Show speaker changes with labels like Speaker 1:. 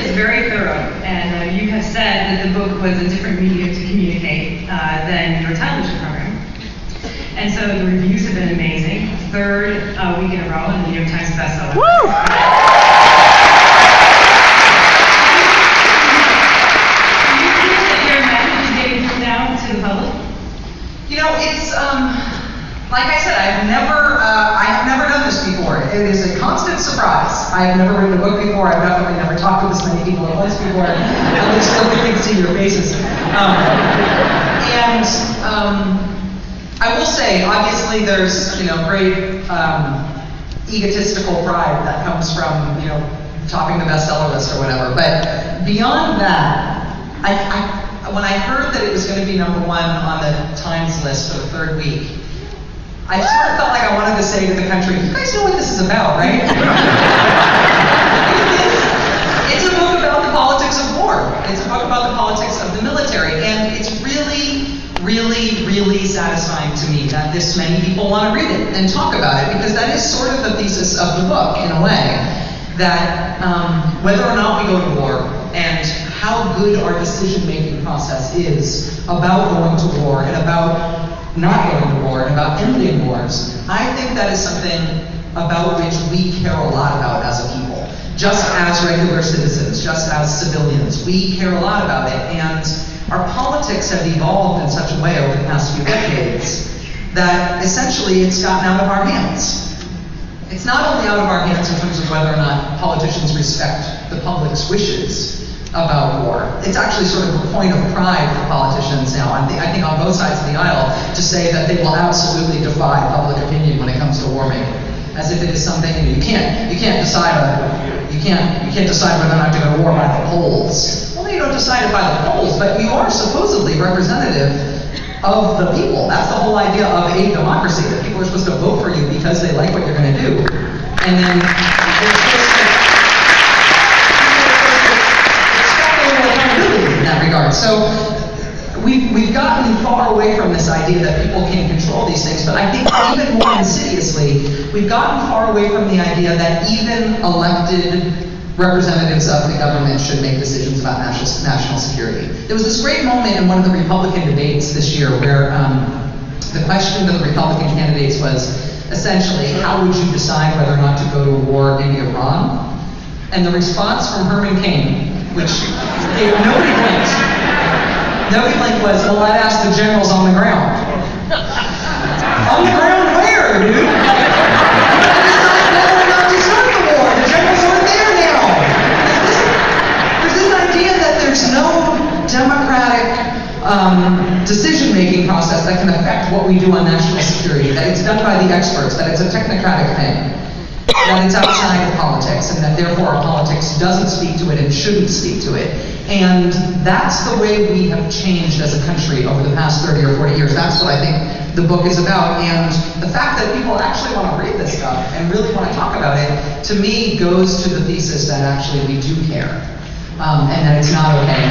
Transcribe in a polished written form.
Speaker 1: is very thorough, and you have said that the book was a different medium to communicate than your television program. And so the reviews have been amazing. Third week in a row in the New York Times bestseller. Woo! Do you feel that your message is getting through now to the public?
Speaker 2: You know, it's like I said, I have never done this before. It is a constant surprise. I have never written a book before. I've definitely never talked to this many people at once before. At least let the things see your faces. I will say, obviously, there's great egotistical pride that comes from topping the bestseller list or whatever. But beyond that, when I heard that it was going to be #1 on the Times list for the third week, I sort of felt like I wanted to say to the country, you guys know what this is about, right? It's a book about the politics of war. It's a book about the politics of the military. And it's really, really, really satisfying to me that this many people want to read it and talk about it, because that is sort of the thesis of the book, in a way, that whether or not we go to war and how good our decision-making process is about going to war and about not going to war and about ending wars, I think that is something about which we care a lot about as a people. Just as regular citizens, just as civilians, we care a lot about it. And our politics have evolved in such a way over the past few decades that essentially it's gotten out of our hands. It's not only out of our hands in terms of whether or not politicians respect the public's wishes about war. It's actually sort of a point of pride for politicians now, I think on both sides of the aisle, to say that they will absolutely defy public opinion when it comes to war making, as if it is something you can't decide whether or not to go to war by the polls. Well, you don't decide it by the polls, but you are supposedly representative of the people. That's the whole idea of a democracy, that people are supposed to vote for you because they like what you're going to do, and then in that regard. So we've gotten far away from this idea that people can control these things, but I think even more insidiously, we've gotten far away from the idea that even elected representatives of the government should make decisions about national security. There was this great moment in one of the Republican debates this year where the question to the Republican candidates was essentially, how would you decide whether or not to go to war in Iran? And the response from Herman Cain, which nobody blinked. Nobody blinked was, well, I'd ask the generals on the ground. On the ground where, dude? They decided whether or not to start the war. The generals aren't there now. There's this idea that there's no democratic decision-making process that can affect what we do on national security, that it's done by the experts, that it's a technocratic thing, that it's outside of politics, and that therefore our politics doesn't speak to it and shouldn't speak to it. And that's the way we have changed as a country over the past 30 or 40 years. That's what I think the book is about. And the fact that people actually want to read this stuff and really want to talk about it, to me, goes to the thesis that actually we do care, and that it's not okay.